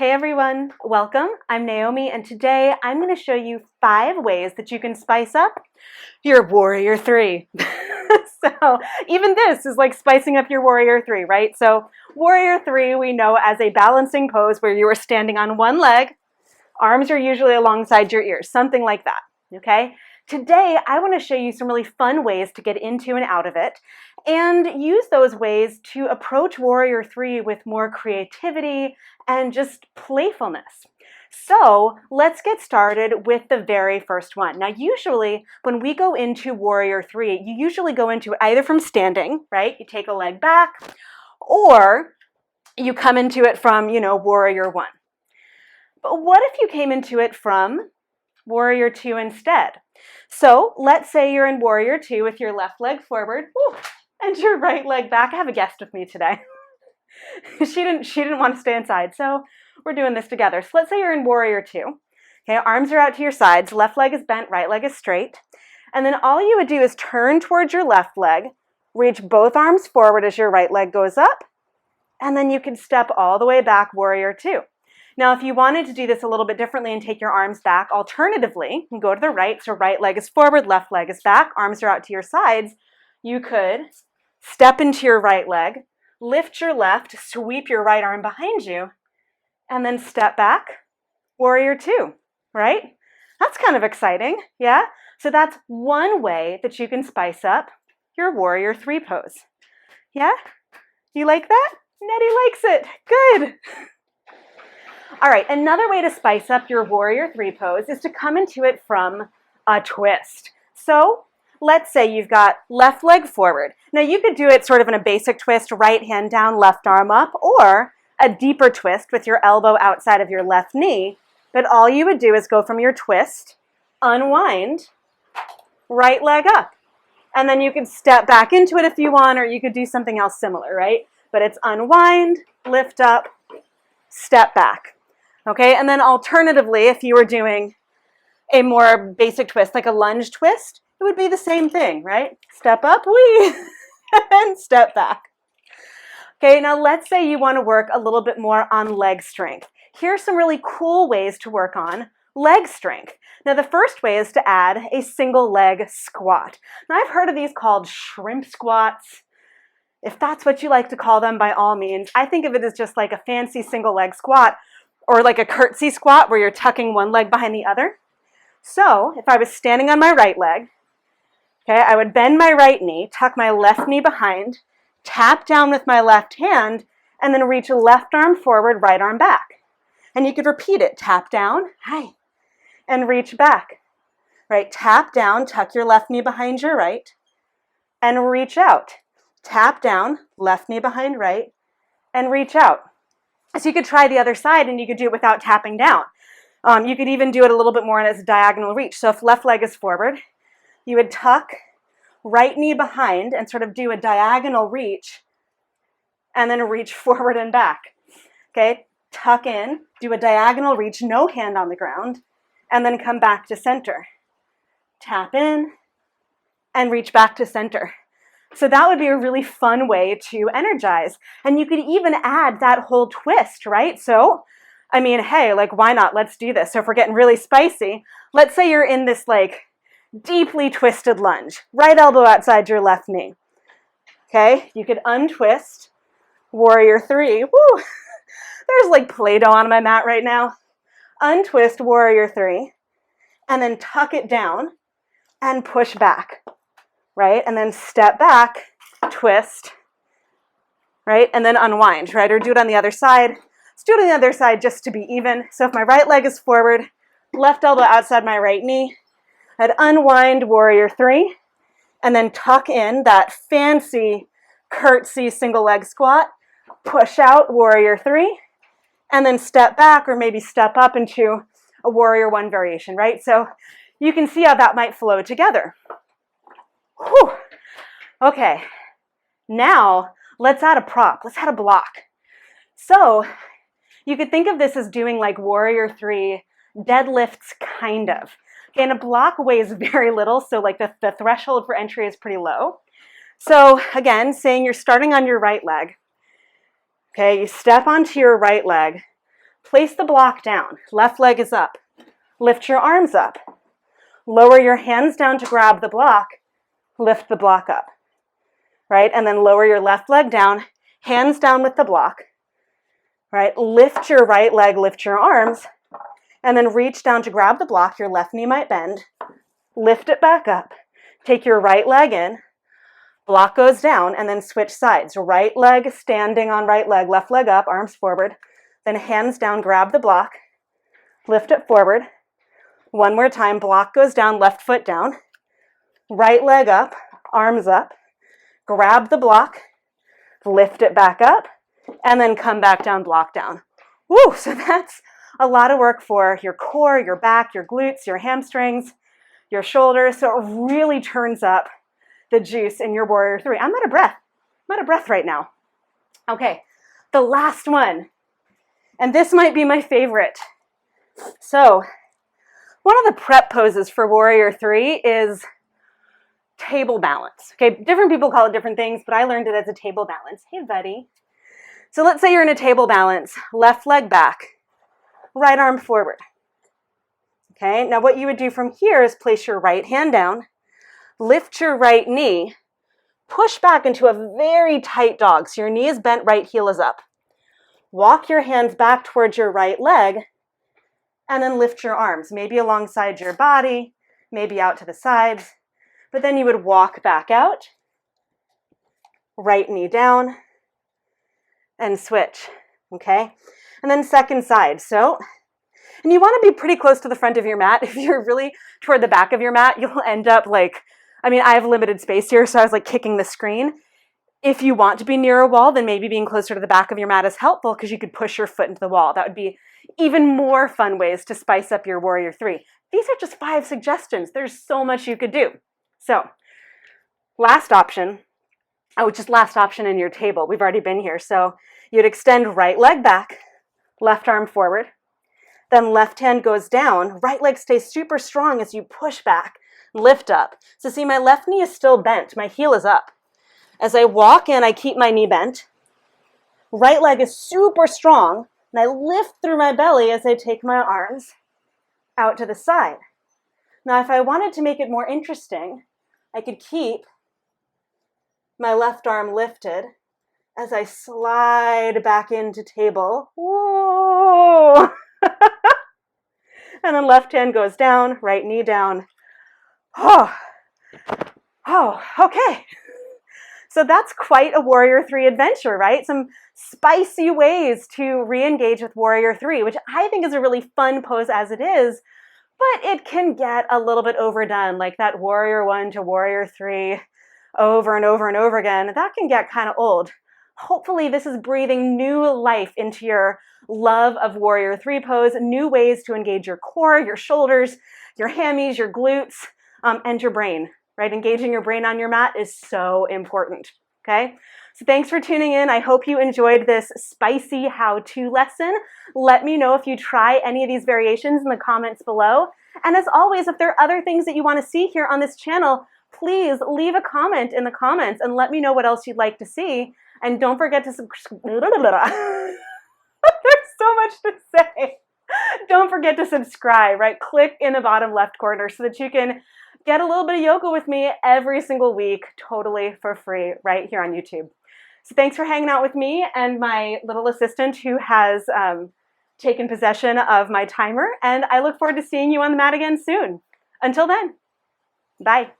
Hey everyone, welcome. I'm Naomi, and today I'm going to show you 5 ways that you can spice up your Warrior 3. So even this is like spicing up your Warrior 3, right? So Warrior 3 we know as a balancing pose where you are standing on one leg, arms are usually alongside your ears, something like that, okay? Today I want to show you some really fun ways to get into and out of it and use those ways to approach Warrior 3 with more creativity and just playfulness. So let's get started with the very first one. Now usually when we go into Warrior 3, you usually go into it either from standing, right? You take a leg back, or you come into it from, Warrior 1. But what if you came into it from Warrior 2 instead? So let's say you're in Warrior 2 with your left leg forward and your right leg back. I have a guest with me today. She didn't want to stay inside, so we're doing this together. So let's say you're in Warrior 2. Okay, arms are out to your sides, left leg is bent, right leg is straight. And then all you would do is turn towards your left leg, reach both arms forward as your right leg goes up, and then you can step all the way back, Warrior 2. Now, if you wanted to do this a little bit differently and take your arms back, alternatively, you can go to the right, so right leg is forward, left leg is back, arms are out to your sides. You could step into your right leg, lift your left, sweep your right arm behind you, and then step back, Warrior 2, right? That's kind of exciting, yeah? So that's one way that you can spice up your Warrior 3 pose. Yeah? You like that? Nettie likes it. Good. All right, another way to spice up your Warrior 3 pose is to come into it from a twist. So let's say you've got left leg forward. Now you could do it sort of in a basic twist, right hand down, left arm up, or a deeper twist with your elbow outside of your left knee. But all you would do is go from your twist, unwind, right leg up. And then you could step back into it if you want, or you could do something else similar, right? But it's unwind, lift up, step back. Okay, and then alternatively, if you were doing a more basic twist, like a lunge twist, it would be the same thing, right? Step up, wee, and step back. Okay, now let's say you want to work a little bit more on leg strength. Here's some really cool ways to work on leg strength. Now the first way is to add a single leg squat. Now I've heard of these called shrimp squats. If that's what you like to call them, by all means. I think of it as just like a fancy single leg squat, or like a curtsy squat where you're tucking one leg behind the other. So if I was standing on my right leg, okay, I would bend my right knee, tuck my left knee behind, tap down with my left hand, and then reach left arm forward, right arm back. And you could repeat it. Tap down, hi, and reach back. Right, tap down, tuck your left knee behind your right, and reach out. Tap down, left knee behind right, and reach out. So you could try the other side and you could do it without tapping down. You could even do it a little bit more as a diagonal reach. So if left leg is forward, you would tuck right knee behind and sort of do a diagonal reach and then reach forward and back. Okay, tuck in, do a diagonal reach, no hand on the ground, and then come back to center. Tap in and reach back to center. So that would be a really fun way to energize. And you could even add that whole twist, right? So, I mean, hey, like, why not? Let's do this. So if we're getting really spicy, let's say you're in this like deeply twisted lunge, right elbow outside your left knee. Okay, you could untwist, Warrior 3. Woo! There's like Play-Doh on my mat right now. Untwist, Warrior 3, and then tuck it down and push back. Right? And then step back, twist, right? And then unwind, right? Or do it on the other side. Let's do it on the other side just to be even. So if my right leg is forward, left elbow outside my right knee, I'd unwind, Warrior 3, and then tuck in that fancy curtsy single leg squat, push out, Warrior 3, and then step back or maybe step up into a Warrior 1 variation, right? So you can see how that might flow together. Whew. Okay, now let's add a prop. Let's add a block. So you could think of this as doing like Warrior 3 deadlifts, kind of. Okay, and a block weighs very little, so like the threshold for entry is pretty low. So again, saying you're starting on your right leg. Okay, you step onto your right leg, Place the block down. Left leg is up. Lift your arms up. Lower your hands down to grab the block. Lift the block up, right? And then lower your left leg down, hands down with the block, right? Lift your right leg, lift your arms, and then reach down to grab the block. Your left knee might bend. Lift it back up. Take your right leg in. Block goes down, and then switch sides. Right leg standing on right leg, left leg up, arms forward. Then hands down, grab the block. Lift it forward. One more time, block goes down, left foot down. Right leg up, arms up. Grab the block, lift it back up, and then come back down, block down. Woo, so that's a lot of work for your core, your back, your glutes, your hamstrings, your shoulders. So it really turns up the juice in your warrior three. I'm out of breath. I'm out of breath right now. Okay, the last one. And this might be my favorite. So one of the prep poses for warrior three is table balance. Okay, different people call it different things, but I learned it as a table balance. Hey, buddy. So let's say you're in a table balance, left leg back, right arm forward. Okay, now what you would do from here is place your right hand down, lift your right knee, push back into a very tight dog. So your knee is bent, right heel is up. Walk your hands back towards your right leg, and then lift your arms, maybe alongside your body, maybe out to the sides. But then you would walk back out, right knee down, and switch, okay? And then second side. So, and you want to be pretty close to the front of your mat. If you're really toward the back of your mat, you'll end up like, I mean, I have limited space here, so I was like kicking the screen. If you want to be near a wall, then maybe being closer to the back of your mat is helpful because you could push your foot into the wall. That would be even more fun ways to spice up your warrior three. These are just 5 suggestions. There's so much you could do. So, last option, just last option in your table. We've already been here. So, you'd extend right leg back, left arm forward, then left hand goes down, right leg stays super strong as you push back, lift up. So see, my left knee is still bent, my heel is up. As I walk in, I keep my knee bent. Right leg is super strong, and I lift through my belly as I take my arms out to the side. Now, if I wanted to make it more interesting, I could keep my left arm lifted as I slide back into table. Whoa! And then left hand goes down, right knee down. Oh, okay. So that's quite a warrior three adventure, right? Some spicy ways to re-engage with warrior three, which I think is a really fun pose as it is, but it can get a little bit overdone, like that warrior one to warrior three over and over and over again. That can get kind of old. Hopefully this is breathing new life into your love of warrior three pose, new ways to engage your core, your shoulders, your hammies, your glutes, and your brain, right? Engaging your brain on your mat is so important, okay? So thanks for tuning in. I hope you enjoyed this spicy how-to lesson. Let me know if you try any of these variations in the comments below. And as always, if there are other things that you want to see here on this channel, please leave a comment in the comments and let me know what else you'd like to see. And don't forget to subscribe. There's so much to say. Don't forget to subscribe, right? Click in the bottom left corner so that you can get a little bit of yoga with me every single week, totally for free, right here on YouTube. So thanks for hanging out with me and my little assistant who has taken possession of my timer. And I look forward to seeing you on the mat again soon. Until then, bye.